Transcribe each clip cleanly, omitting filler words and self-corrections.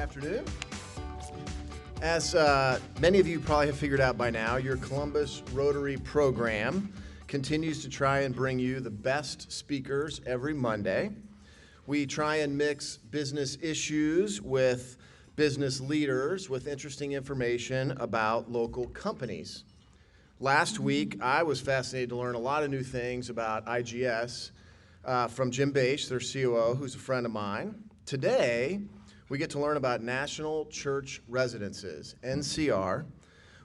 afternoon. As many of you probably have figured out by now, your Columbus Rotary program continues to try and bring you the best speakers every Monday. We try and mix business issues with business leaders with interesting information about local companies. Last week, I was fascinated to learn a lot of new things about IGS from Jim Bache, their COO, who's a friend of mine. Today, we get to learn about National Church Residences, NCR,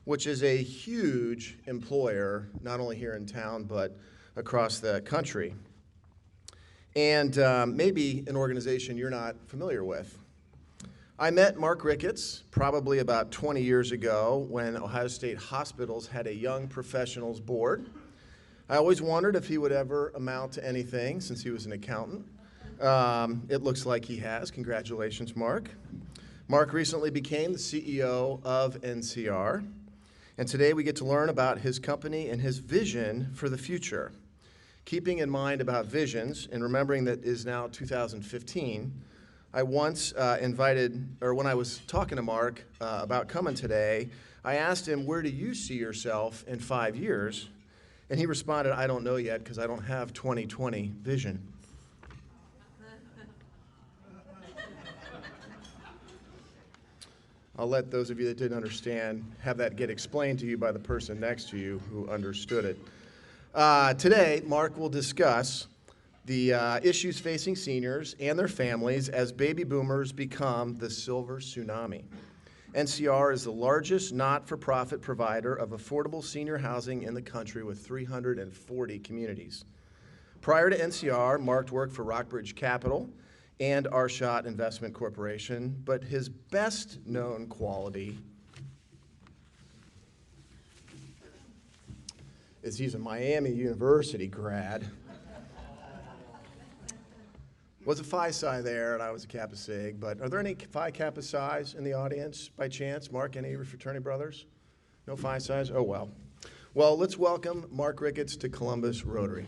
which is a huge employer, not only here in town, but across the country. And maybe an organization you're not familiar with. I met Mark Ricketts probably about 20 years ago when Ohio State Hospitals had a young professionals board. I always wondered if he would ever amount to anything since he was an accountant. It looks like he has. Congratulations, Mark. Mark recently became the CEO of NCR, and today we get to learn about his company and his vision for the future. Keeping in mind about visions and remembering that it is now 2015, I once when I was talking to Mark about coming today, I asked him, where do you see yourself in 5 years? And he responded, I don't know yet because I don't have 20/20 vision. I'll let those of you that didn't understand have that get explained to you by the person next to you who understood it. Today, Mark will discuss the issues facing seniors and their families as baby boomers become the silver tsunami. NCR is the largest not-for-profit provider of affordable senior housing in the country with 340 communities. Prior to NCR, Mark worked for Rockbridge Capital and Arshot Investment Corporation, but his best-known quality is he's a Miami University grad. Was a Phi Psi there, and I was a Kappa Sig, but are there any Phi Kappa Psis in the audience by chance? Mark, any of your fraternity brothers? No Phi Psis? Oh, well. Well, let's welcome Mark Ricketts to Columbus Rotary.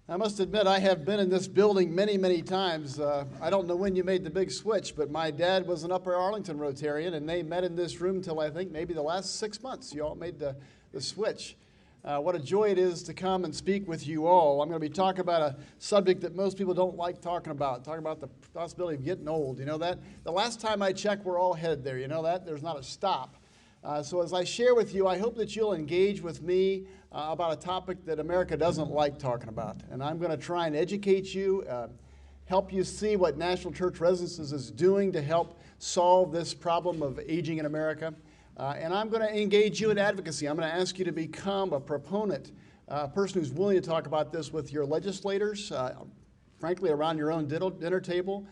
I must admit, I have been in this building many, many times. I don't know when you made the big switch, but my dad was an Upper Arlington Rotarian, and they met in this room till I think maybe the last 6 months. You all made the switch. What a joy it is to come and speak with you all. I'm going to be talking about a subject that most people don't like talking about the possibility of getting old. You know that? The last time I checked, we're all headed there. You know that? There's not a stop. So as I share with you, I hope that you'll engage with me about a topic that America doesn't like talking about. And I'm going to try and educate you, help you see what National Church Residences is doing to help solve this problem of aging in America. And I'm going to engage you in advocacy. I'm going to ask you to become a proponent, a person who's willing to talk about this with your legislators, frankly, around your own dinner table,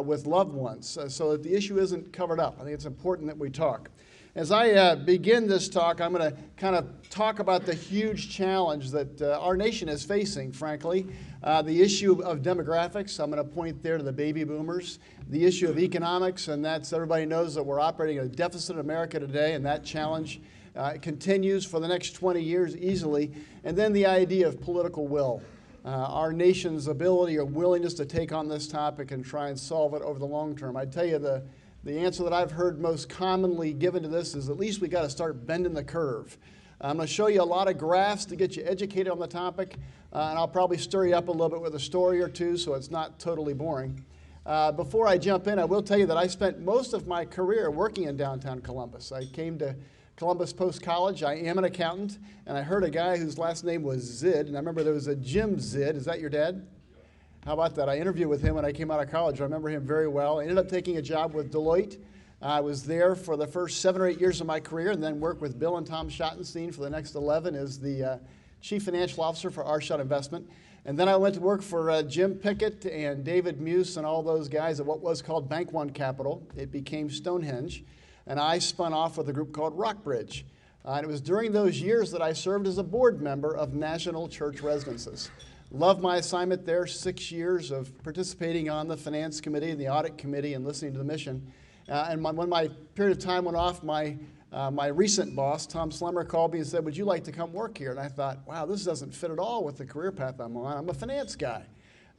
with loved ones, so that the issue isn't covered up. I think it's important that we talk. As I begin this talk, I'm going to kind of talk about the huge challenge that our nation is facing, frankly. The issue of demographics, I'm going to point there to the baby boomers. The issue of economics, and that's everybody knows that we're operating at a deficit in America today, and that challenge continues for the next 20 years easily. And then the idea of political will. Our nation's ability or willingness to take on this topic and try and solve it over the long term. I tell you, the answer that I've heard most commonly given to this is at least we got to start bending the curve. I'm going to show you a lot of graphs to get you educated on the topic, and I'll probably stir you up a little bit with a story or two so it's not totally boring. Before I jump in, I will tell you that I spent most of my career working in downtown Columbus. I came to Columbus post-college. I am an accountant, and I heard a guy whose last name was Zid, and I remember there was a Jim Zid. Is that your dad? How about that? I interviewed with him when I came out of college. I remember him very well. I ended up taking a job with Deloitte. I was there for the first 7 or 8 years of my career and then worked with Bill and Tom Schottenstein for the next 11 as the chief financial officer for Arshot Investment. And then I went to work for Jim Pickett and David Muse and all those guys at what was called Bank One Capital. It became Stonehenge. And I spun off with a group called Rockbridge. And it was during those years that I served as a board member of National Church Residences. Loved my assignment there, 6 years of participating on the finance committee and the audit committee and listening to the mission. And when my period of time went off, my My recent boss, Tom Slemmer, called me and said, would you like to come work here? And I thought, wow, this doesn't fit at all with the career path I'm on. I'm a finance guy.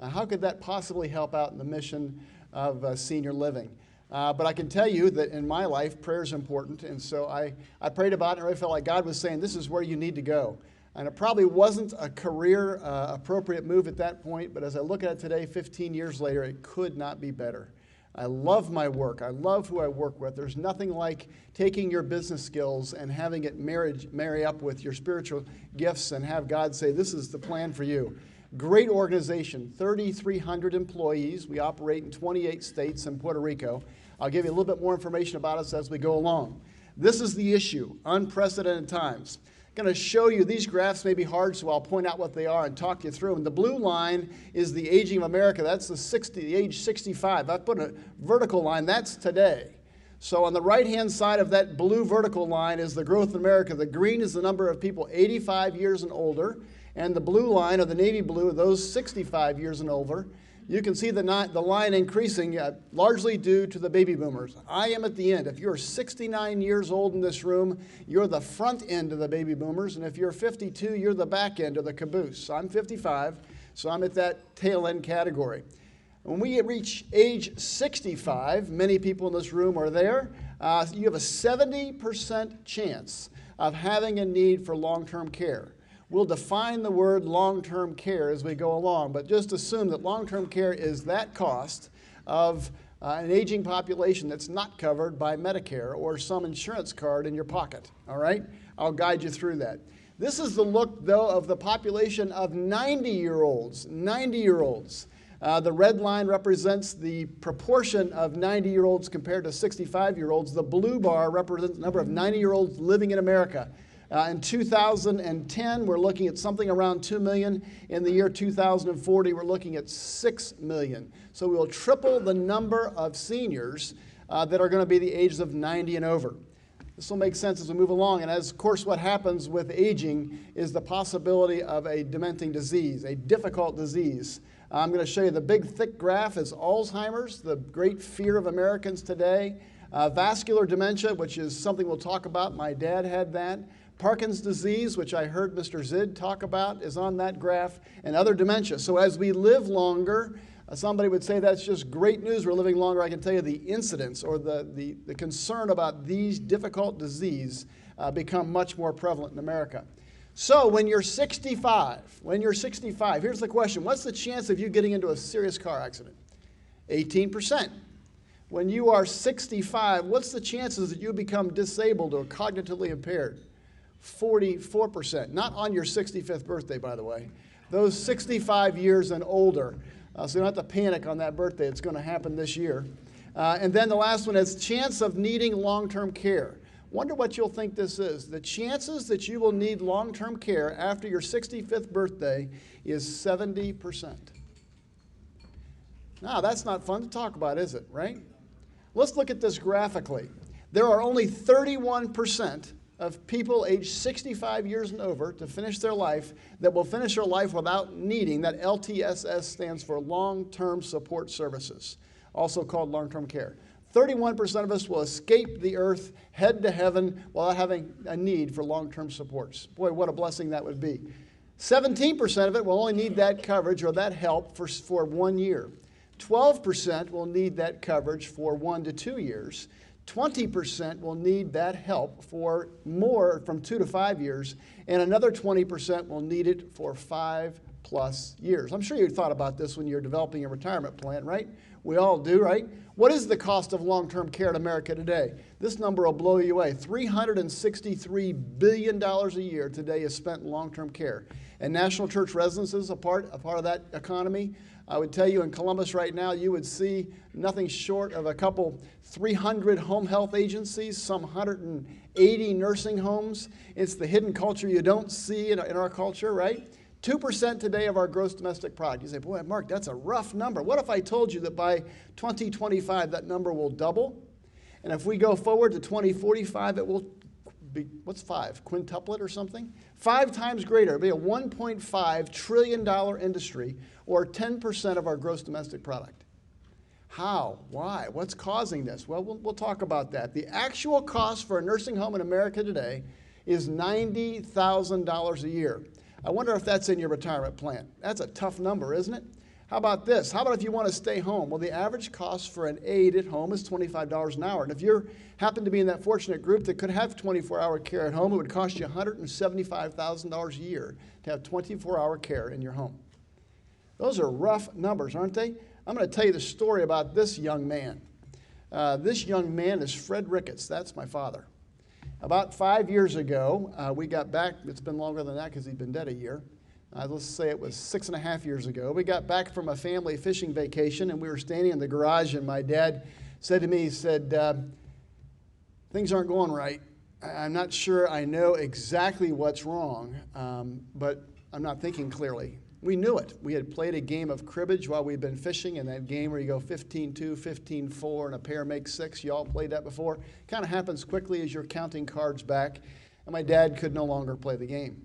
How could that possibly help out in the mission of senior living? But I can tell you that in my life, prayer is important. And so I prayed about it and I really felt like God was saying, this is where you need to go. And it probably wasn't a career appropriate move at that point, but as I look at it today, 15 years later, it could not be better. I love my work. I love who I work with. There's nothing like taking your business skills and having it marry up with your spiritual gifts and have God say, this is the plan for you. Great organization, 3,300 employees. We operate in 28 states and Puerto Rico. I'll give you a little bit more information about us as we go along. This is the issue, unprecedented times. I'm going to show you, these graphs may be hard, so I'll point out what they are and talk you through them. The blue line is the aging of America. That's the age 65. I put a vertical line. That's today. So on the right-hand side of that blue vertical line is the growth in America. The green is the number of people 85 years and older, and the blue line, or the navy blue, are those 65 years and over. You can see the line increasing largely due to the baby boomers. I am at the end. If you're 69 years old in this room, you're the front end of the baby boomers. And if you're 52, you're the back end of the caboose. I'm 55, so I'm at that tail end category. When we reach age 65, many people in this room are there. You have a 70% chance of having a need for long-term care. We'll define the word long-term care as we go along, but just assume that long-term care is that cost of an aging population that's not covered by Medicare or some insurance card in your pocket, all right? I'll guide you through that. This is the look, though, of the population of 90-year-olds. 90-year-olds. The red line represents the proportion of 90-year-olds compared to 65-year-olds. The blue bar represents the number of 90-year-olds living in America. In 2010, we're looking at something around 2 million. In the year 2040, we're looking at 6 million. So we will triple the number of seniors that are going to be the ages of 90 and over. This will make sense as we move along. And as, of course, what happens with aging is the possibility of a dementing disease, a difficult disease. I'm going to show you the big, thick graph is Alzheimer's, the great fear of Americans today. Vascular dementia, which is something we'll talk about. My dad had that. Parkinson's disease, which I heard Mr. Zid talk about, is on that graph, and other dementia. So as we live longer, somebody would say that's just great news, we're living longer. I can tell you the incidence or the concern about these difficult diseases become much more prevalent in America. So when you're 65, here's the question. What's the chance of you getting into a serious car accident? 18%. When you are 65, what's the chances that you become disabled or cognitively impaired? 44%. Not on your 65th birthday, by the way. Those 65 years and older. So you don't have to panic on that birthday. It's going to happen this year. And then the last one is chance of needing long-term care. Wonder what you'll think this is. The chances that you will need long-term care after your 65th birthday is 70%. Now, that's not fun to talk about, is it, right? Let's look at this graphically. There are only 31% of people aged 65 years and over to finish their life that will finish their life without needing, that LTSS stands for long-term support services, also called long-term care. 31% of us will escape the earth, head to heaven, without having a need for long-term supports. Boy, what a blessing that would be. 17% of it will only need that coverage or that help for 1 year. 12% will need that coverage for 1 to 2 years. 20% will need that help for more, from 2 to 5 years, and another 20% will need it for 5+ years. I'm sure you thought about this when you're developing a retirement plan, right? We all do, right? What is the cost of long-term care in America today? This number will blow you away. $363 billion a year today is spent in long-term care. And National Church residences, a part of that economy. I would tell you in Columbus right now, you would see nothing short of a couple 300 home health agencies, some 180 nursing homes. It's the hidden culture you don't see in our culture, right? 2% today of our gross domestic product. You say, boy, Mark, that's a rough number. What if I told you that by 2025 that number will double? And if we go forward to 2045, it will be, what's 5? Quintuplet or something? 5 times greater. It'll be a $1.5 trillion industry, or 10% of our gross domestic product. How? Why? What's causing this? Well, we'll talk about that. The actual cost for a nursing home in America today is $90,000 a year. I wonder if that's in your retirement plan. That's a tough number, isn't it? How about this? How about if you want to stay home? Well, the average cost for an aide at home is $25 an hour. And if you happen to be in that fortunate group that could have 24-hour care at home, it would cost you $175,000 a year to have 24-hour care in your home. Those are rough numbers, aren't they? I'm going to tell you the story about this young man. This young man is Fred Ricketts. That's my father. About 5 years ago, we got back. It's been longer than that because he's been dead a year. Let's say it was 6.5 years ago. We got back from a family fishing vacation, and we were standing in the garage, and my dad said to me, he said, things aren't going right. I'm not sure I know exactly what's wrong, but I'm not thinking clearly. We knew it. We had played a game of cribbage while we'd been fishing, and that game where you go 15-2, 15-4, and a pair makes 6. You all played that before. Kind of happens quickly as you're counting cards back, and my dad could no longer play the game.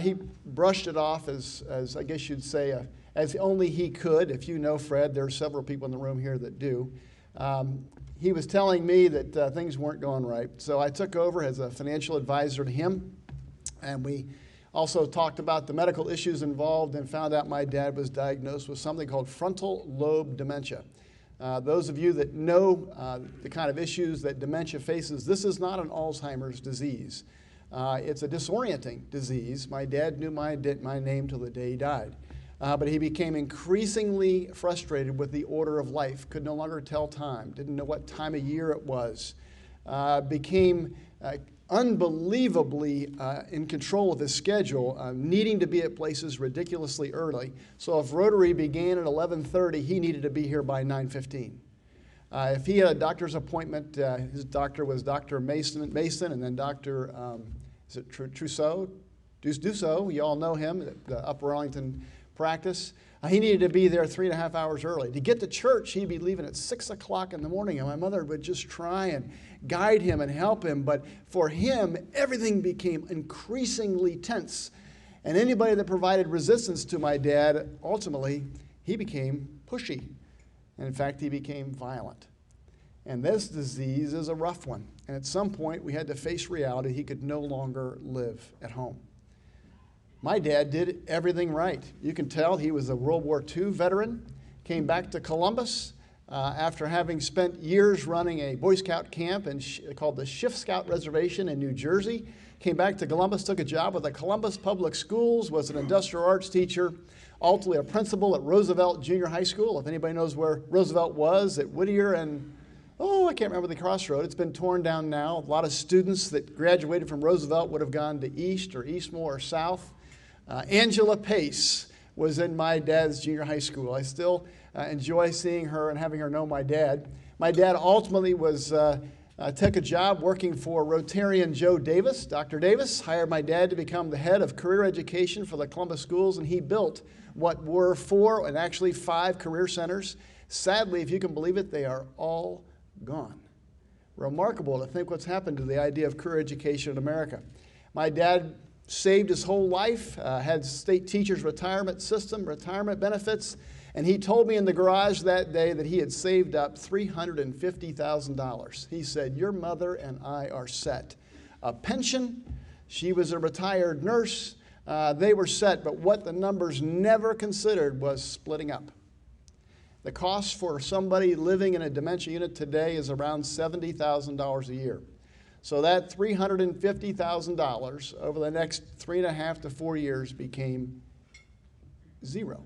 He brushed it off as I guess you'd say, as only he could. If you know Fred, there are several people in the room here that do. He was telling me that things weren't going right. So I took over as a financial advisor to him, and we also talked about the medical issues involved and found out my dad was diagnosed with something called frontal lobe dementia. Those of you that know the kind of issues that dementia faces, this is not an Alzheimer's disease. It's a disorienting disease. My dad knew my name till the day he died. But he became increasingly frustrated with the order of life, could no longer tell time, didn't know what time of year it was, became unbelievably in control of his schedule, needing to be at places ridiculously early. So if Rotary began at 11:30, he needed to be here by 9:15. If he had a doctor's appointment, his doctor was Dr. Mason and then Dr. Is it Trousseau? Dussault, you all know him, the Upper Arlington practice. He needed to be there 3.5 hours early. To get to church, he'd be leaving at 6 o'clock in the morning, and my mother would just try and guide him and help him. But for him, everything became increasingly tense. And anybody that provided resistance to my dad, ultimately, he became pushy. And in fact, he became violent. And this disease is a rough one. And at some point, we had to face reality. He could no longer live at home. My dad did everything right. You can tell he was a World War II veteran, came back to Columbus after having spent years running a Boy Scout camp called the Shift Scout Reservation in New Jersey. Came back to Columbus, took a job with the Columbus Public Schools, was an industrial arts teacher, ultimately a principal at Roosevelt Junior High School. If anybody knows where Roosevelt was, at Whittier and I can't remember the crossroad. It's been torn down now. A lot of students that graduated from Roosevelt would have gone to East or Eastmore or South. Angela Pace was in my dad's junior high school. I still enjoy seeing her and having her know my dad. My dad ultimately took a job working for Rotarian Joe Davis. Dr. Davis hired my dad to become the head of career education for the Columbus schools, and he built what were 4 and actually 5 career centers. Sadly, if you can believe it, they are all gone. Remarkable to think what's happened to the idea of career education in America. My dad saved his whole life, had state teachers' retirement system, retirement benefits, and he told me in the garage that day that he had saved up $350,000. He said, "Your mother and I are set." A pension, she was a retired nurse, they were set, but what the numbers never considered was splitting up. The cost for somebody living in a dementia unit today is around $70,000 a year. So that $350,000 over the next 3.5 to 4 years became zero.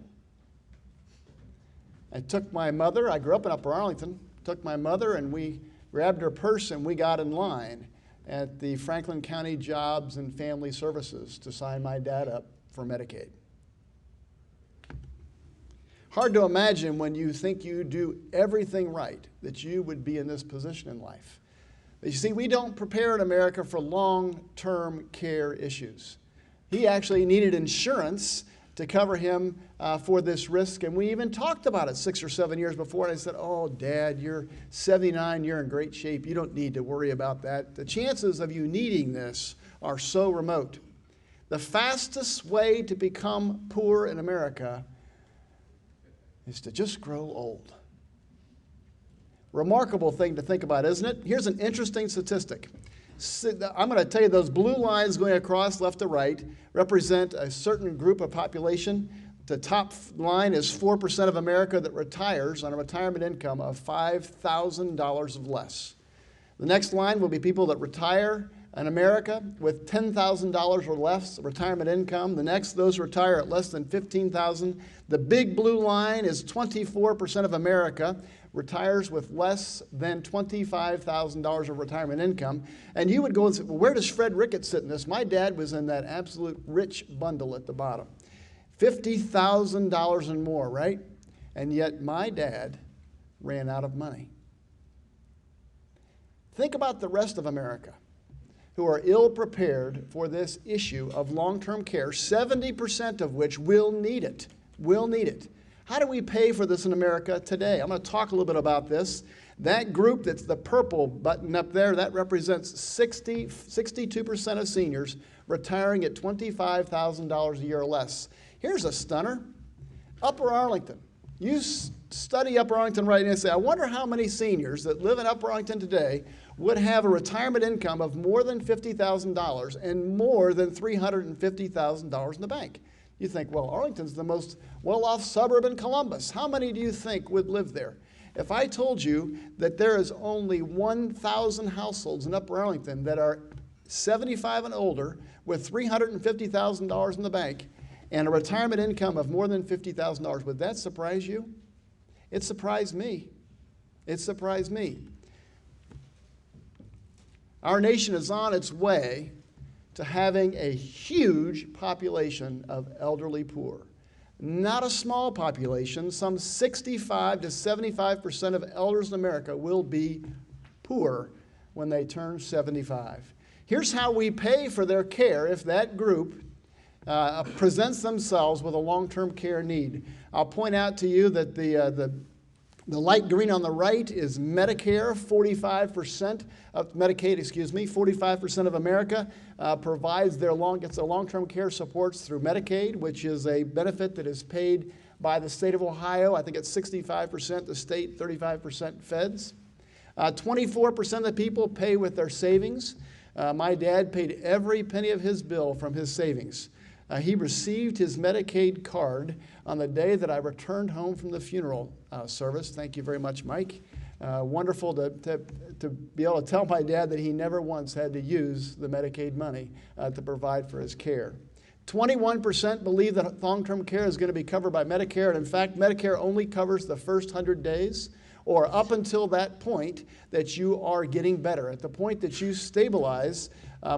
I took my mother, I grew up in Upper Arlington, took my mother and we grabbed her purse and we got in line at the Franklin County Jobs and Family Services to sign my dad up for Medicaid. Hard to imagine when you think you do everything right that you would be in this position in life. But you see, we don't prepare in America for long-term care issues. He actually needed insurance to cover him for this risk, and we even talked about it 6 or 7 years before, and I said, "Oh, Dad, you're 79, you're in great shape, you don't need to worry about that. The chances of you needing this are so remote." The fastest way to become poor in America is to just grow old. Remarkable thing to think about, isn't it? Here's an interesting statistic. I'm going to tell you those blue lines going across left to right represent a certain group of population. The top line is 4% of America that retires on a retirement income of $5,000 or less. The next line will be people that retire in America with $10,000 or less retirement income. The next, those retire at less than $15,000. The big blue line is 24% of America retires with less than $25,000 of retirement income. And you would go and say, well, where does Fred Ricketts sit in this? My dad was in that absolute rich bundle at the bottom. $50,000 and more, right? And yet my dad ran out of money. Think about the rest of America who are ill prepared for this issue of long-term care, 70% of which will need it, How do we pay for this in America today? I'm going to talk a little bit about this. That group that's the purple button up there, that represents 62% of seniors retiring at $25,000 a year or less. Here's a stunner. Upper Arlington. You study Upper Arlington right now and say, I wonder how many seniors that live in Upper Arlington today would have a retirement income of more than $50,000 and more than $350,000 in the bank. You think, well, Arlington's the most well-off suburb in Columbus. How many do you think would live there? If I told you that there is only 1,000 households in Upper Arlington that are 75 and older with $350,000 in the bank and a retirement income of more than $50,000, would that surprise you? It surprised me. It surprised me. Our nation is on its way to having a huge population of elderly poor. Not a small population. Some 65 to 75% of elders in America will be poor when they turn 75. Here's how we pay for their care if that group presents themselves with a long-term care need. I'll point out to you that the light green on the right is Medicare. 45% of Medicaid, 45% of America provides gets their long-term care supports through Medicaid, which is a benefit that is paid by the state of Ohio. I think it's 65% the state, 35% feds. 24% of the people pay with their savings. My dad paid every penny of his bill from his savings. He received his Medicaid card on the day that I returned home from the funeral service. Thank you very much, Mike. Wonderful to be able to tell my dad that he never once had to use the Medicaid money to provide for his care. 21% believe that long-term care is going to be covered by Medicare, and in fact, Medicare only covers the first 100 days, or up until that point that you are getting better. At the point that you stabilize,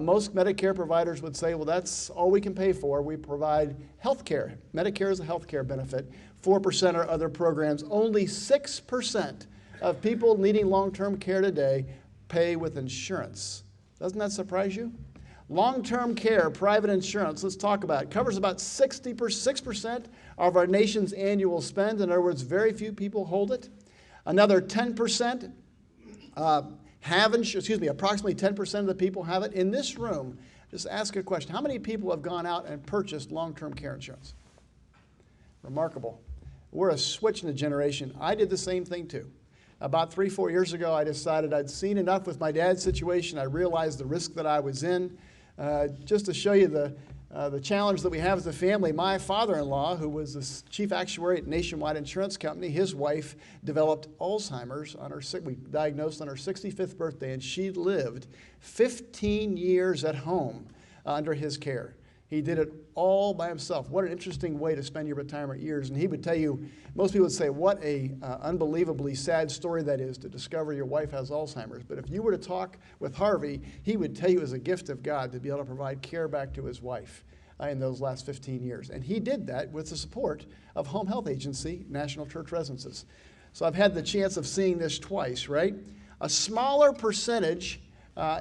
most Medicare providers would say, well, that's all we can pay for. We provide health care. Medicare is a health care benefit. 4% are other programs. Only 6% of people needing long-term care today pay with insurance. Doesn't that surprise you? Long-term care, private insurance, let's talk about it. Covers about 6% of our nation's annual spend. In other words, very few people hold it. Another 10% approximately 10% of the people have it. In this room, just ask a question. How many people have gone out and purchased long-term care insurance? Remarkable. We're a switch in the generation. I did the same thing too. About 3-4 years ago, I decided I'd seen enough with my dad's situation. I realized the risk that I was in. Just to show you the challenge that we have as a family, my father-in-law, who was the chief actuary at Nationwide Insurance Company, his wife developed Alzheimer's we diagnosed on her 65th birthday, and she lived 15 years at home under his care. He did it all by himself. What an interesting way to spend your retirement years. And he would tell you, most people would say, what a unbelievably sad story that is to discover your wife has Alzheimer's. But if you were to talk with Harvey, he would tell you it was a gift of God to be able to provide care back to his wife in those last 15 years. And he did that with the support of Home Health Agency, National Church Residences. So I've had the chance of seeing this twice, right? A smaller percentage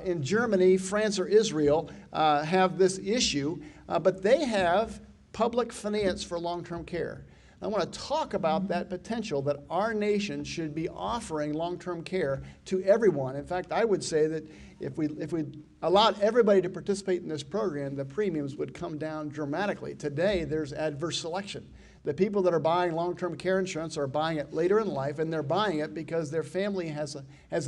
in Germany, France, or Israel have this issue, but they have public finance for long-term care. I want to talk about that potential that our nation should be offering long-term care to everyone. In fact, I would say that if we allowed everybody to participate in this program, the premiums would come down dramatically. Today, there's adverse selection. The people that are buying long-term care insurance are buying it later in life, and they're buying it because their family has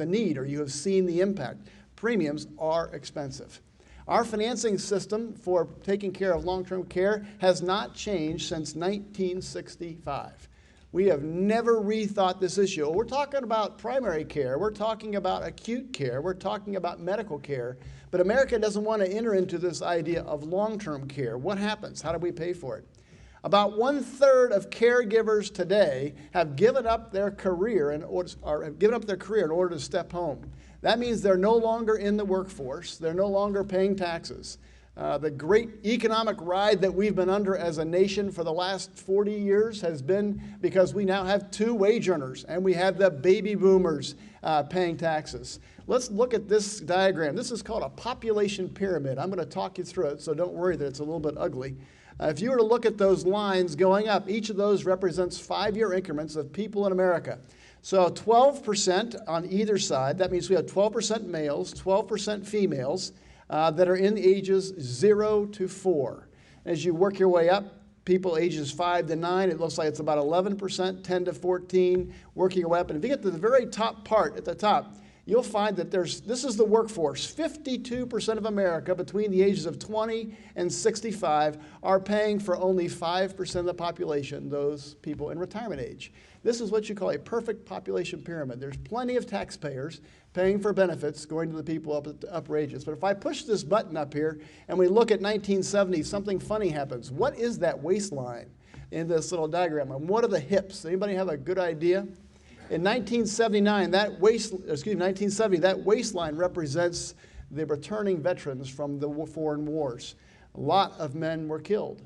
a need, or you have seen the impact. Premiums are expensive. Our financing system for taking care of long-term care has not changed since 1965. We have never rethought this issue. We're talking about primary care. We're talking about acute care. We're talking about medical care. But America doesn't want to enter into this idea of long-term care. What happens? How do we pay for it? About 1/3 of caregivers today have given up their career in order to step home. That means they're no longer in the workforce. They're no longer paying taxes. The great economic ride that we've been under as a nation for the last 40 years has been because we now have 2 wage earners, and we have the baby boomers paying taxes. Let's look at this diagram. This is called a population pyramid. I'm going to talk you through it, so don't worry that it's a little bit ugly. If you were to look at those lines going up, each of those represents 5-year increments of people in America. So 12% on either side. That means we have 12% males, 12% females that are in the ages 0 to 4. As you work your way up, people ages 5 to 9, it looks like it's about 11%, 10 to 14, working your way up. And if you get to the very top part at the top, you'll find that this is the workforce. 52% of America between the ages of 20 and 65 are paying for only 5% of the population, those people in retirement age. This is what you call a perfect population pyramid. There's plenty of taxpayers paying for benefits going to the people up at the upper ages. But if I push this button up here and we look at 1970, something funny happens. What is that waistline in this little diagram? And what are the hips? Anybody have a good idea? In 1970, that waistline represents the returning veterans from the foreign wars. A lot of men were killed.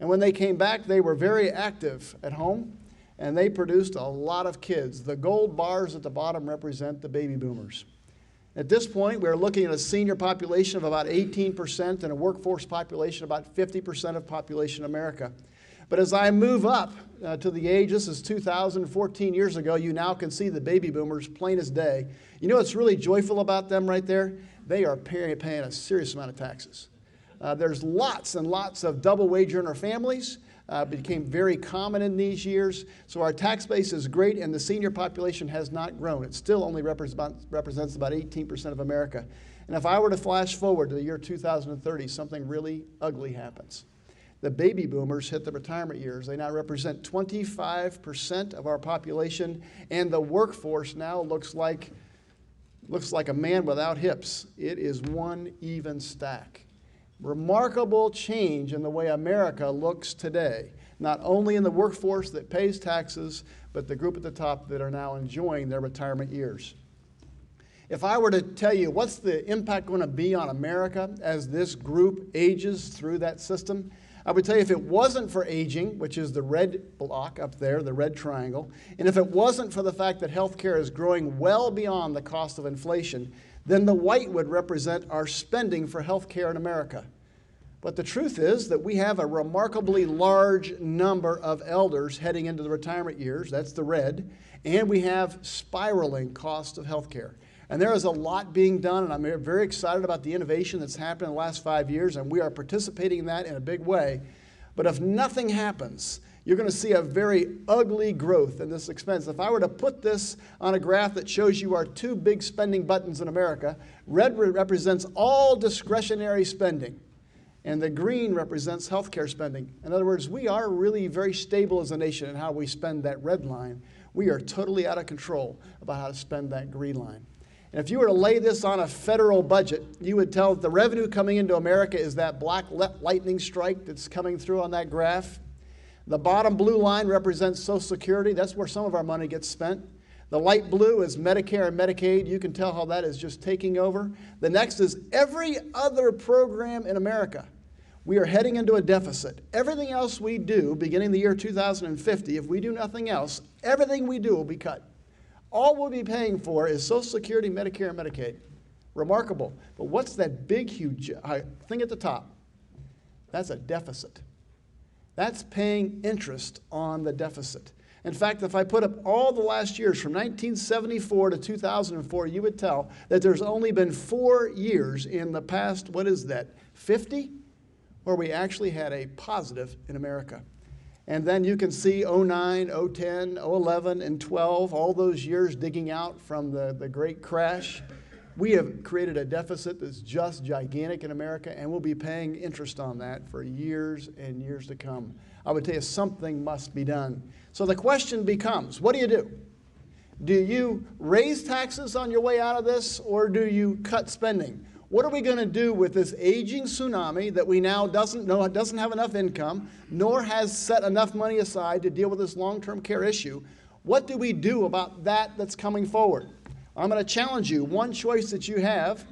And when they came back, they were very active at home, and they produced a lot of kids. The gold bars at the bottom represent the baby boomers. At this point, we're looking at a senior population of about 18% and a workforce population of about 50% of population in America. But as I move up to the age, this is 2014 years ago, you now can see the baby boomers plain as day. You know what's really joyful about them right there? They are paying a serious amount of taxes. There's lots and lots of double wage earner families. Became very common in these years. So our tax base is great, and the senior population has not grown. It still only represents about 18% of America. And if I were to flash forward to the year 2030, something really ugly happens. The baby boomers hit the retirement years. They now represent 25% of our population, and the workforce now looks like a man without hips. It is one even stack. Remarkable change in the way America looks today, not only in the workforce that pays taxes, but the group at the top that are now enjoying their retirement years. If I were to tell you what's the impact going to be on America as this group ages through that system, I would tell you if it wasn't for aging, which is the red block up there, the red triangle, and if it wasn't for the fact that health care is growing well beyond the cost of inflation, then the white would represent our spending for health care in America. But the truth is that we have a remarkably large number of elders heading into the retirement years, that's the red, and we have spiraling cost of health care. And there is a lot being done, and I'm very excited about the innovation that's happened in the last 5 years, and we are participating in that in a big way. But if nothing happens, you're going to see a very ugly growth in this expense. If I were to put this on a graph that shows you our 2 big spending buttons in America, red represents all discretionary spending, and the green represents healthcare spending. In other words, we are really very stable as a nation in how we spend that red line. We are totally out of control about how to spend that green line. And if you were to lay this on a federal budget, you would tell that the revenue coming into America is that black lightning strike that's coming through on that graph. The bottom blue line represents Social Security. That's where some of our money gets spent. The light blue is Medicare and Medicaid. You can tell how that is just taking over. The next is every other program in America. We are heading into a deficit. Everything else we do, beginning the year 2050, if we do nothing else, everything we do will be cut. All we'll be paying for is Social Security, Medicare, and Medicaid. Remarkable. But what's that big, huge thing at the top? That's a deficit. That's paying interest on the deficit. In fact, if I put up all the last years from 1974 to 2004, you would tell that there's only been 4 years in the past, 50, where we actually had a positive in America. And then you can see 09, 010, 011, and 12, all those years digging out from the great crash. We have created a deficit that's just gigantic in America, and we'll be paying interest on that for years and years to come. I would tell you something must be done. So the question becomes, what do? Do you raise taxes on your way out of this, or do you cut spending? What are we going to do with this aging tsunami that we now doesn't have enough income, nor has set enough money aside to deal with this long-term care issue? What do we do about that that's coming forward? I'm going to challenge you. One choice that you have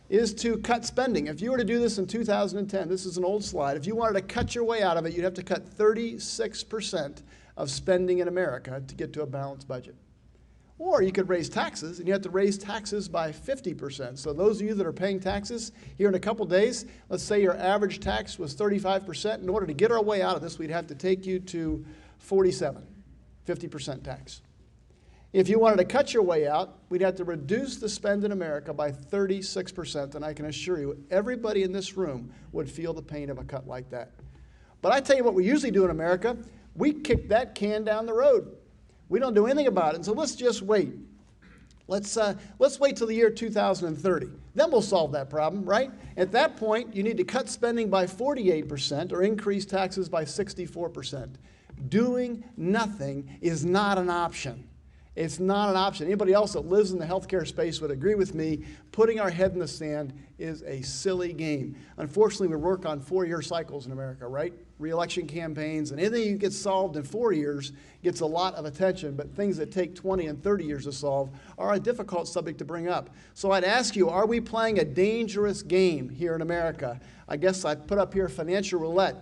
is to cut spending. If you were to do this in 2010, this is an old slide, if you wanted to cut your way out of it, you'd have to cut 36% of spending in America to get to a balanced budget. Or you could raise taxes, and you have to raise taxes by 50%. So those of you that are paying taxes here in a couple days, let's say your average tax was 35%. In order to get our way out of this, we'd have to take you to 47, 50% tax. If you wanted to cut your way out, we'd have to reduce the spend in America by 36%, and I can assure you, everybody in this room would feel the pain of a cut like that. But I tell you what we usually do in America, we kick that can down the road. We don't do anything about it, and so let's just wait. Let's wait till the year 2030. Then we'll solve that problem, right? At that point, you need to cut spending by 48% or increase taxes by 64%. Doing nothing is not an option. It's not an option. Anybody else that lives in the healthcare space would agree with me. Putting our head in the sand is a silly game. Unfortunately, we work on 4-year cycles in America, right? Re-election campaigns, and anything that gets solved in 4 years gets a lot of attention, but things that take 20 and 30 years to solve are a difficult subject to bring up. So I'd ask you, are we playing a dangerous game here in America? I guess I put up here financial roulette.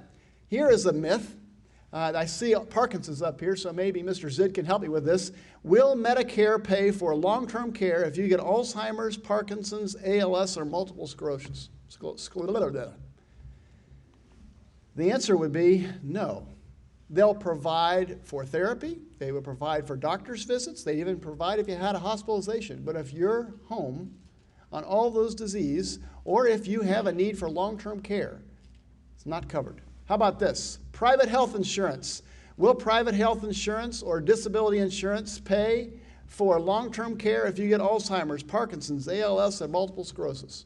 Here is a myth. I see Parkinson's up here, so maybe Mr. Zid can help me with this. Will Medicare pay for long-term care if you get Alzheimer's, Parkinson's, ALS, or multiple sclerosis? The answer would be no. They'll provide for therapy. They will provide for doctor's visits. They even provide if you had a hospitalization. But if you're home on all those diseases, or if you have a need for long-term care, it's not covered. How about this? Private health insurance. Will private health insurance or disability insurance pay for long-term care if you get Alzheimer's, Parkinson's, ALS, and multiple sclerosis?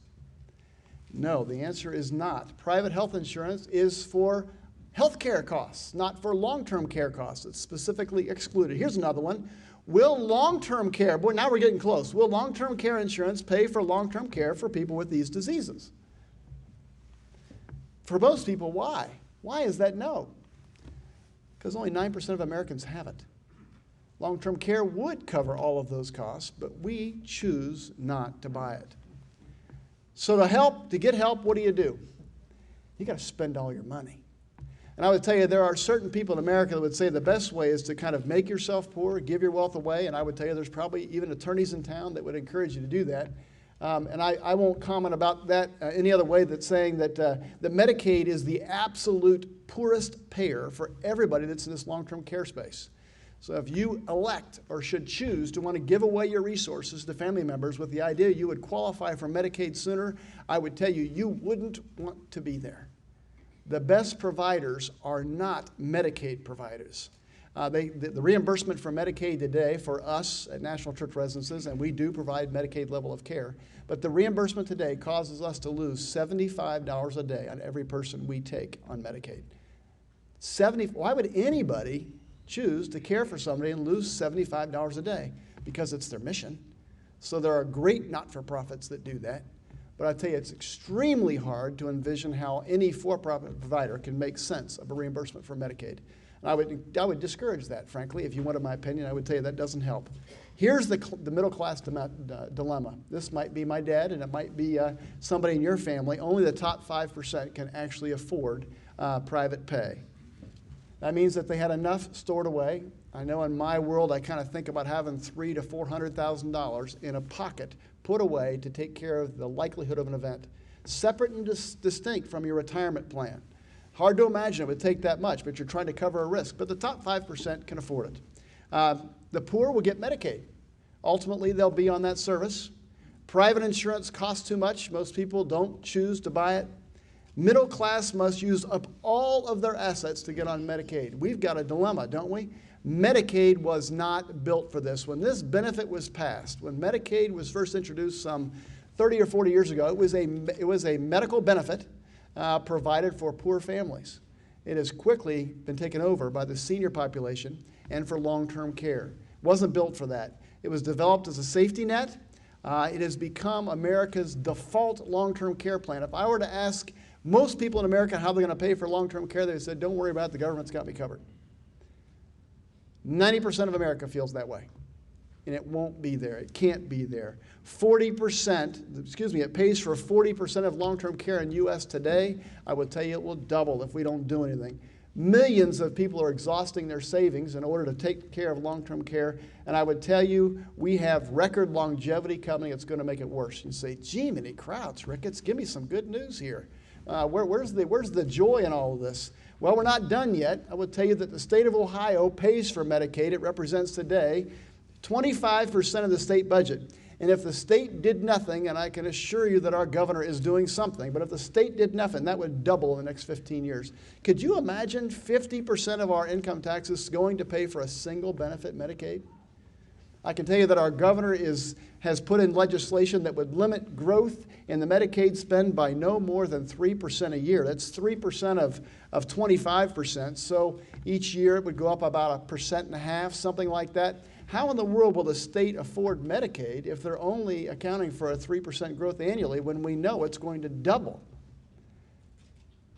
No, the answer is not. Private health insurance is for health care costs, not for long-term care costs. It's specifically excluded. Here's another one. Will long-term care, boy, now we're getting close. Will long-term care insurance pay for long-term care for people with these diseases? For most people, why? Why is that no? Because only 9% of Americans have it. Long-term care would cover all of those costs, but we choose not to buy it. So to get help, what do? You got to spend all your money. And I would tell you there are certain people in America that would say the best way is to kind of make yourself poor, give your wealth away, and I would tell you there's probably even attorneys in town that would encourage you to do that. And I won't comment about that any other way than saying that Medicaid is the absolute poorest payer for everybody that's in this long-term care space. So if you elect or should choose to want to give away your resources to family members with the idea you would qualify for Medicaid sooner, I would tell you, you wouldn't want to be there. The best providers are not Medicaid providers. The reimbursement for Medicaid today for us at National Church Residences, and we do provide Medicaid level of care, but the reimbursement today causes us to lose $75 a day on every person we take on Medicaid. Why would anybody choose to care for somebody and lose $75 a day? Because it's their mission. So there are great not-for-profits that do that. But I tell you, it's extremely hard to envision how any for-profit provider can make sense of a reimbursement for Medicaid. And I would discourage that, frankly. If you wanted my opinion, I would tell you that doesn't help. Here's the middle-class dilemma. This might be my dad, and it might be somebody in your family. Only the top 5% can actually afford private pay. That means that they had enough stored away. I know in my world, I kind of think about having $300,000 to $400,000 in a pocket put away to take care of the likelihood of an event, separate and distinct from your retirement plan. Hard to imagine it would take that much, but you're trying to cover a risk. But the top 5% can afford it. The poor will get Medicaid. Ultimately, they'll be on that service. Private insurance costs too much. Most people don't choose to buy it. Middle class must use up all of their assets to get on Medicaid. We've got a dilemma, don't we? Medicaid was not built for this. When this benefit was passed, when Medicaid was first introduced some 30 or 40 years ago, it was a medical benefit provided for poor families. It has quickly been taken over by the senior population and for long-term care. It wasn't built for that. It was developed as a safety net. It has become America's default long-term care plan. If I were to ask most people in America how they're going to pay for long-term care, they said, don't worry about it, the government's got me covered. 90% of America feels that way, and it won't be there. It can't be there. 40%, it pays for 40% of long-term care in the U.S. today. I would tell you it will double if we don't do anything. Millions of people are exhausting their savings in order to take care of long-term care, and I would tell you we have record longevity coming. It's going to make it worse. You say, gee, many crowds, Ricketts, give me some good news here. Where's the joy in all of this? Well, we're not done yet. I would tell you that the state of Ohio pays for Medicaid. It represents today 25% of the state budget. And if the state did nothing, and I can assure you that our governor is doing something, but if the state did nothing, that would double in the next 15 years. Could you imagine 50% of our income taxes going to pay for a single benefit Medicaid? I can tell you that our governor has put in legislation that would limit growth in the Medicaid spend by no more than 3% a year. That's 3% of 25%. So each year it would go up about 1.5%, something like that. How in the world will the state afford Medicaid if they're only accounting for a 3% growth annually when we know it's going to double?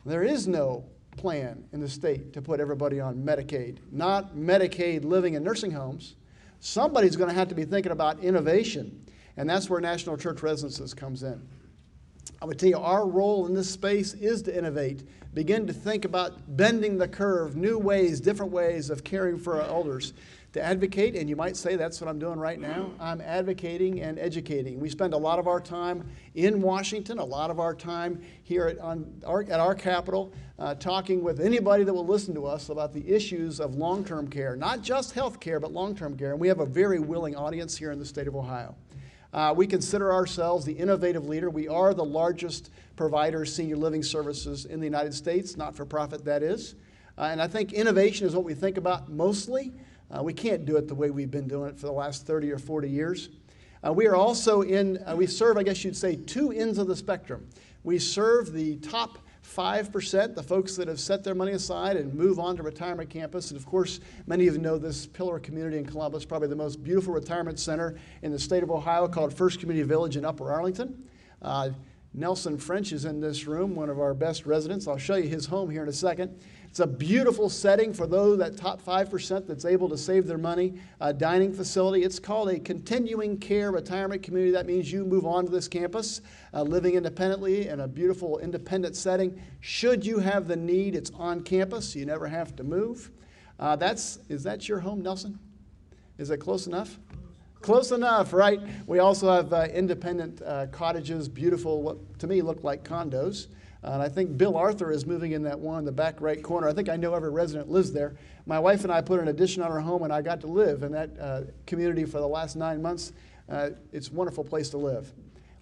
There is no plan in the state to put everybody on Medicaid, not Medicaid living in nursing homes. Somebody's going to have to be thinking about innovation, and that's where National Church Residences comes in. I would tell you our role in this space is to innovate, begin to think about bending the curve, new ways, different ways of caring for our elders, to advocate, and you might say that's what I'm doing right now. I'm advocating and educating. We spend a lot of our time in Washington, a lot of our time here at our Capitol, talking with anybody that will listen to us about the issues of long-term care, not just health care, but long-term care, and we have a very willing audience here in the state of Ohio. We consider ourselves the innovative leader. We are the largest provider of senior living services in the United States, not-for-profit that is. And I think innovation is what we think about mostly. We can't do it the way we've been doing it for the last 30 or 40 years. We are also we serve, I guess you'd say, two ends of the spectrum. We serve the top 5%, the folks that have set their money aside and move on to retirement campus. And of course, many of you know this pillar community in Columbus, probably the most beautiful retirement center in the state of Ohio, called First Community Village in Upper Arlington. Nelson French is in this room, one of our best residents. I'll show you his home here in a second. It's a beautiful setting for those, that top 5% that's able to save their money. Dining facility. It's called a continuing care retirement community. That means you move on to this campus, living independently in a beautiful independent setting. Should you have the need, it's on campus. You never have to move. Is that your home, Nelson? Is it close enough? Close enough, right? We also have independent cottages, beautiful, what to me look like condos. And I think Bill Arthur is moving in that one in the back right corner. I think I know every resident lives there. My wife and I put an addition on our home, and I got to live in that community for the last 9 months. It's a wonderful place to live.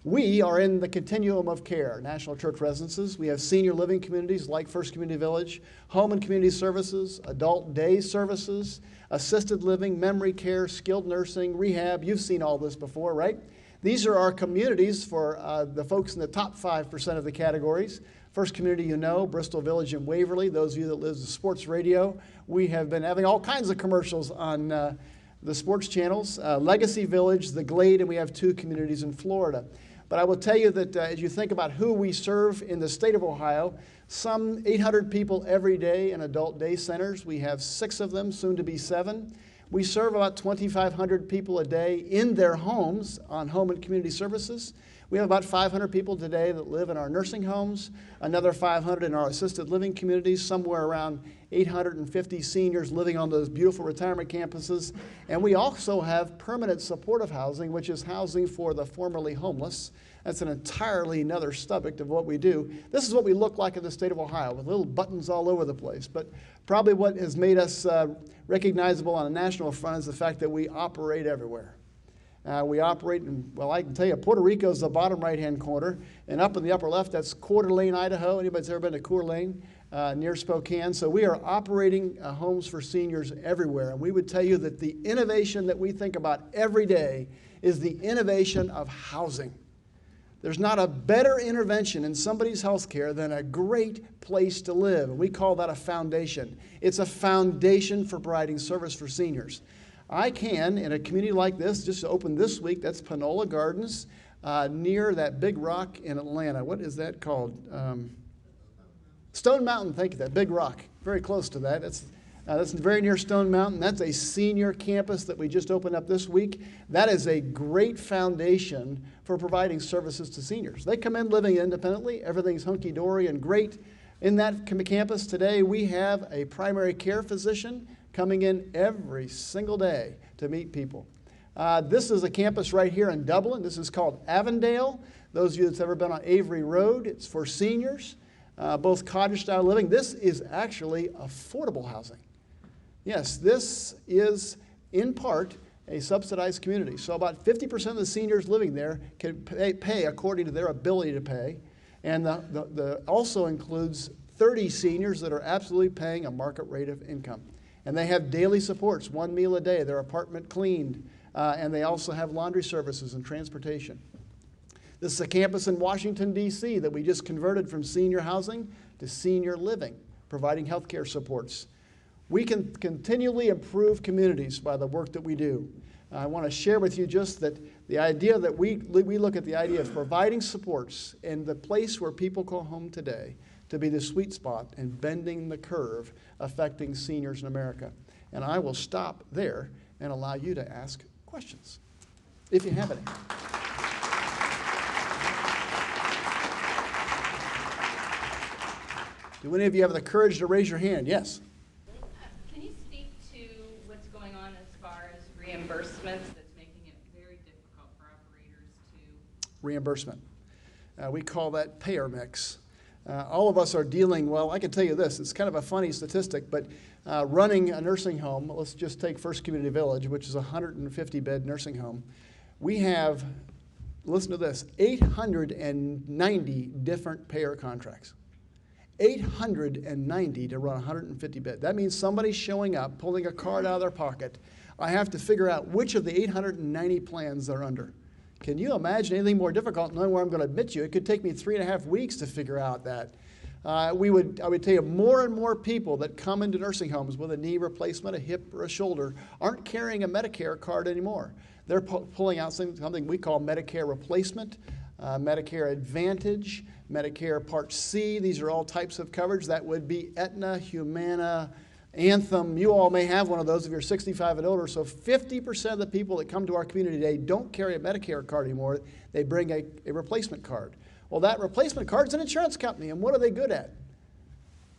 We are in the continuum of care, National Church Residences. We have senior living communities like First Community Village, home and community services, adult day services, assisted living, memory care, skilled nursing, rehab. You've seen all this before, right? These are our communities for the folks in the top 5% of the categories. First community you know, Bristol Village and Waverly. Those of you that live to sports radio, we have been having all kinds of commercials on the sports channels. Legacy Village, The Glade, and we have 2 communities in Florida. But I will tell you that as you think about who we serve in the state of Ohio, some 800 people every day in adult day centers. We have 6 of them, soon to be 7. We serve about 2,500 people a day in their homes on home and community services. We have about 500 people today that live in our nursing homes, another 500 in our assisted living communities, somewhere around 850 seniors living on those beautiful retirement campuses. And we also have permanent supportive housing, which is housing for the formerly homeless. That's an entirely another subject of what we do. This is what we look like in the state of Ohio, with little buttons all over the place. But probably what has made us recognizable on a national front is the fact that we operate everywhere. We operate in, well, I can tell you, Puerto Rico is the bottom right-hand corner, and up in the upper left, that's Coeur d'Alene, Idaho. Anybody's ever been to Coeur d'Alene, near Spokane? So we are operating homes for seniors everywhere, and we would tell you that the innovation that we think about every day is the innovation of housing. There's not a better intervention in somebody's health care than a great place to live, and we call that a foundation. It's a foundation for providing service for seniors. I can, in a community like this, just opened this week, that's Panola Gardens, near that big rock in Atlanta. What is that called? Stone Mountain, thank you, that big rock. Very close to that. That's very near Stone Mountain. That's a senior campus that we just opened up this week. That is a great foundation for providing services to seniors. They come in living independently. Everything's hunky-dory and great. In that campus today, we have a primary care physician coming in every single day to meet people. This is a campus right here in Dublin. This is called Avondale. Those of you that's ever been on Avery Road, it's for seniors, both cottage-style living. This is actually affordable housing. Yes, this is, in part, a subsidized community. So about 50% of the seniors living there can pay according to their ability to pay. And also includes 30 seniors that are absolutely paying a market rate of income. And they have daily supports, 1 meal a day, their apartment cleaned, and they also have laundry services and transportation. This is a campus in Washington, D.C. that we just converted from senior housing to senior living, providing health care supports. We can continually improve communities by the work that we do. I want to share with you just that the idea that we look at the idea of providing supports in the place where people call home today to be the sweet spot and bending the curve affecting seniors in America. And I will stop there and allow you to ask questions, if you have any. Do any of you have the courage to raise your hand? Yes. Can you speak to what's going on as far as reimbursements that's making it very difficult for operators to... Reimbursement. We call that payer mix. All of us are dealing, well, I can tell you this, it's kind of a funny statistic, but running a nursing home, let's just take First Community Village, which is a 150-bed nursing home. We have, listen to this, 890 different payer contracts. 890 to run 150 bed. That means somebody showing up, pulling a card out of their pocket. I have to figure out which of the 890 plans they're under. Can you imagine anything more difficult knowing where I'm going to admit you? It could take me 3.5 weeks to figure out that. I would tell you more and more people that come into nursing homes with a knee replacement, a hip, or a shoulder aren't carrying a Medicare card anymore. They're pulling out something we call Medicare replacement, Medicare Advantage, Medicare Part C. These are all types of coverage. That would be Aetna, Humana, Anthem. You all may have one of those if you're 65 and older. So 50% of the people that come to our community today don't carry a Medicare card anymore. They bring a replacement card. Well, that replacement card is an insurance company, and what are they good at?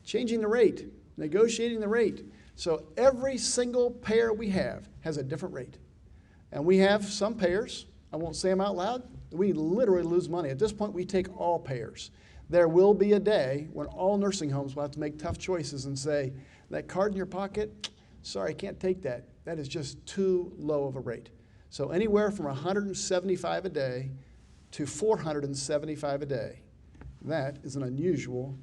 Changing the rate, negotiating the rate. So every single payer we have has a different rate. And we have some payers, I won't say them out loud, we literally lose money. At this point, we take all payers. There will be a day when all nursing homes will have to make tough choices and say, that card in your pocket, sorry, I can't take that. That is just too low of a rate. So anywhere from $175 a day to $475 a day. That is an unusual,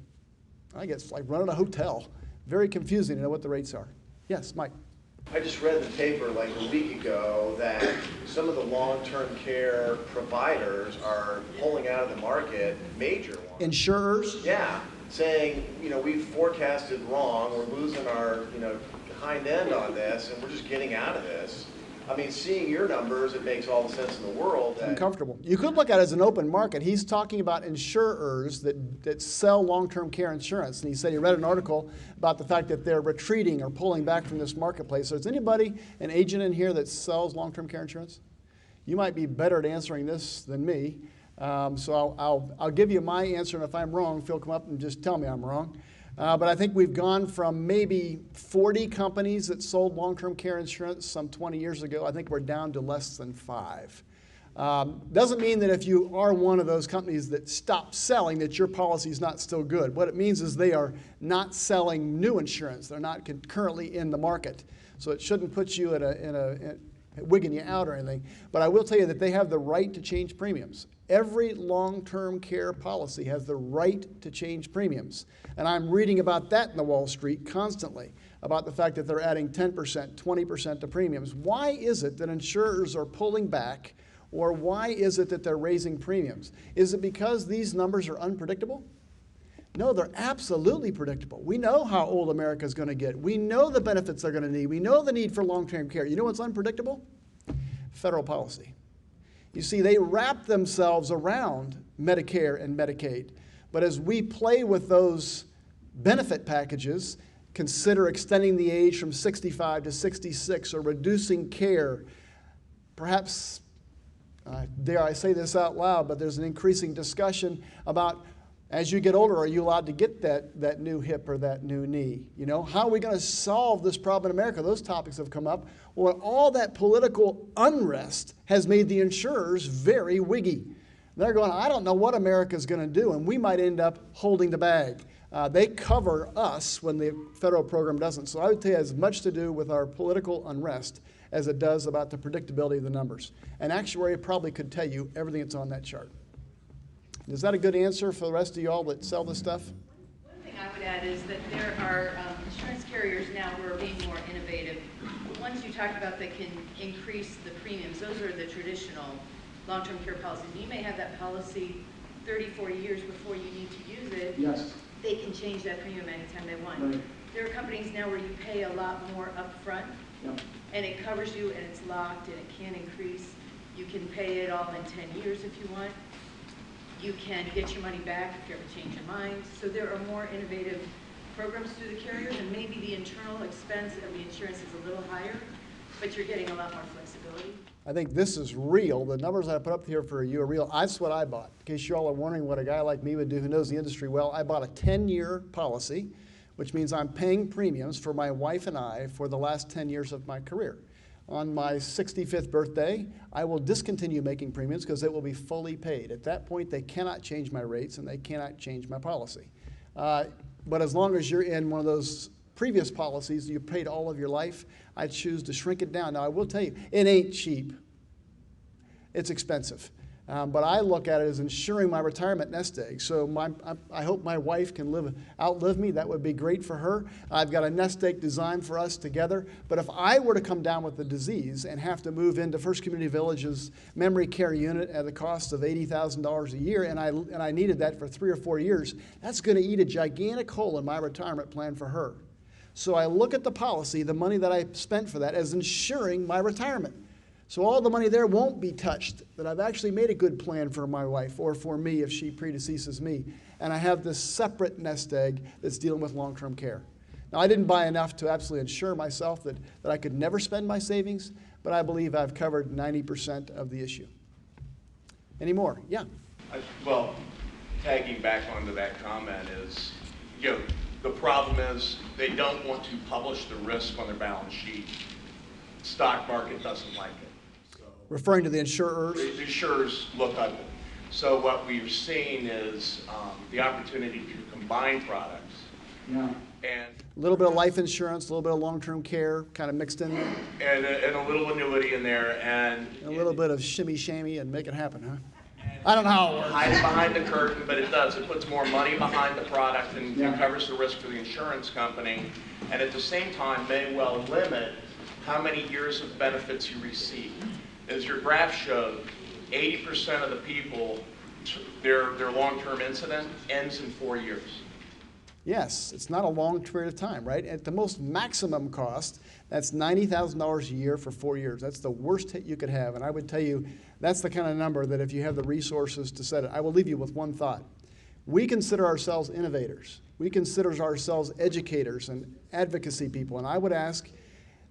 I guess, like running a hotel. Very confusing to know what the rates are. Yes, Mike. I just read the paper like a week ago that some of the long-term care providers are pulling out of the market, major ones. Insurers? Yeah, saying, we've forecasted wrong, we're losing our, hind end on this, and we're just getting out of this. I mean, seeing your numbers, it makes all the sense in the world. It's uncomfortable. You could look at it as an open market. He's talking about insurers that sell long-term care insurance. And he said he read an article about the fact that they're retreating or pulling back from this marketplace. So is anybody, an agent in here that sells long-term care insurance? You might be better at answering this than me. So I'll give you my answer, and if I'm wrong, Phil, come up and just tell me I'm wrong. But I think we've gone from maybe 40 companies that sold long-term care insurance some 20 years ago. I think we're down to less than 5. Doesn't mean that if you are one of those companies that stopped selling that your policy is not still good. What it means is they are not selling new insurance. They're not currently in the market. So it shouldn't put you in wigging you out or anything. But I will tell you that they have the right to change premiums. Every long-term care policy has the right to change premiums. And I'm reading about that in the Wall Street constantly, about the fact that they're adding 10%, 20% to premiums. Why is it that insurers are pulling back, or why is it that they're raising premiums? Is it because these numbers are unpredictable? No, they're absolutely predictable. We know how old America is going to get. We know the benefits they're going to need. We know the need for long-term care. You know what's unpredictable? Federal policy. You see, they wrap themselves around Medicare and Medicaid. But as we play with those benefit packages, consider extending the age from 65 to 66 or reducing care, perhaps, dare I say this out loud, but there's an increasing discussion about, as you get older, are you allowed to get that new hip or that new knee? You know, how are we going to solve this problem in America? Those topics have come up. Well, all that political unrest has made the insurers very wiggy. They're going, I don't know what America's going to do, and we might end up holding the bag. They cover us when the federal program doesn't. So I would tell you it has much to do with our political unrest as it does about the predictability of the numbers. An actuary probably could tell you everything that's on that chart. Is that a good answer for the rest of y'all that sell this stuff? One thing I would add is that there are insurance carriers now who are being more innovative. The ones you talked about that can increase the premiums, those are the traditional long-term care policies. You may have that policy 30, 40 years before you need to use it. Yes. They can change that premium anytime they want. Right. There are companies now where you pay a lot more upfront, Yep. and it covers you, and it's locked, and it can increase. You can pay it all in 10 years if you want. You can get your money back if you ever change your mind. So there are more innovative programs through the carriers, and maybe the internal expense of the insurance is a little higher, but you're getting a lot more flexibility. I think this is real. The numbers I put up here for you are real. That's what I bought. In case you all are wondering what a guy like me would do who knows the industry well, I bought a 10-year policy, which means I'm paying premiums for my wife and I for the last 10 years of my career. On my 65th birthday, I will discontinue making premiums because it will be fully paid. At that point, they cannot change my rates and they cannot change my policy. But as long as you're in one of those previous policies you paid all of your life, I choose to shrink it down. Now, I will tell you, it ain't cheap. It's expensive. But I look at it as ensuring my retirement nest egg. So I hope my wife can outlive me. That would be great for her. I've got a nest egg designed for us together. But if I were to come down with the disease and have to move into First Community Village's memory care unit at the cost of $80,000 a year, and I needed that for 3 or 4 years, that's going to eat a gigantic hole in my retirement plan for her. So I look at the policy, the money that I spent for that, as ensuring my retirement. So all the money there won't be touched, that I've actually made a good plan for my wife or for me if she predeceases me. And I have this separate nest egg that's dealing with long-term care. Now, I didn't buy enough to absolutely ensure myself that I could never spend my savings, but I believe I've covered 90% of the issue. Any more? Yeah. Well, tagging back onto that comment is, the problem is they don't want to publish the risk on their balance sheet. Stock market doesn't like it. So referring to the insurers? The insurers look ugly. So what we're seeing is the opportunity to combine products. Yeah. And a little bit of life insurance, a little bit of long-term care, kind of mixed in there. And a little annuity in there. And a little bit of shimmy-shammy and make it happen, huh? I don't know how it works. Hide it behind the curtain, but it does. It puts more money behind the product and covers the risk for the insurance company. And at the same time may well limit how many years of benefits you receive. As your graph showed, 80% of the people, their long-term incident ends in 4 years. Yes, it's not a long period of time, right? At the most maximum cost, that's $90,000 a year for 4 years. That's the worst hit you could have. And I would tell you, that's the kind of number that if you have the resources to set it, I will leave you with one thought. We consider ourselves innovators. We consider ourselves educators and advocacy people. And I would ask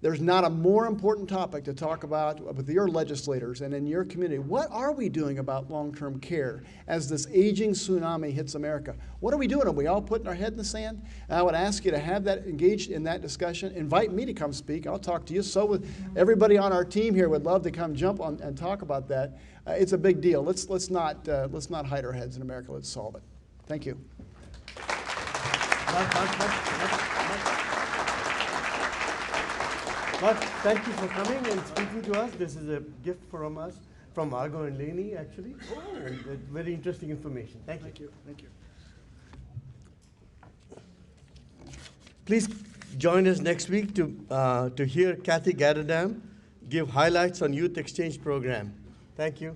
There's not a more important topic to talk about with your legislators and in your community. What are we doing about long-term care as this aging tsunami hits America? What are we doing? Are we all putting our head in the sand? And I would ask you to have that engaged in that discussion. Invite me to come speak. I'll talk to you. So would everybody on our team here would love to come jump on and talk about that. It's a big deal. Let's not hide our heads in America. Let's solve it. Thank you. Mark, thank you for coming and speaking to us. This is a gift from us, from Argo and Laney, actually. And very interesting information. Thank you. Thank you. Thank you. Please join us next week to hear Kathy Gadderdam give highlights on Youth Exchange Program. Thank you.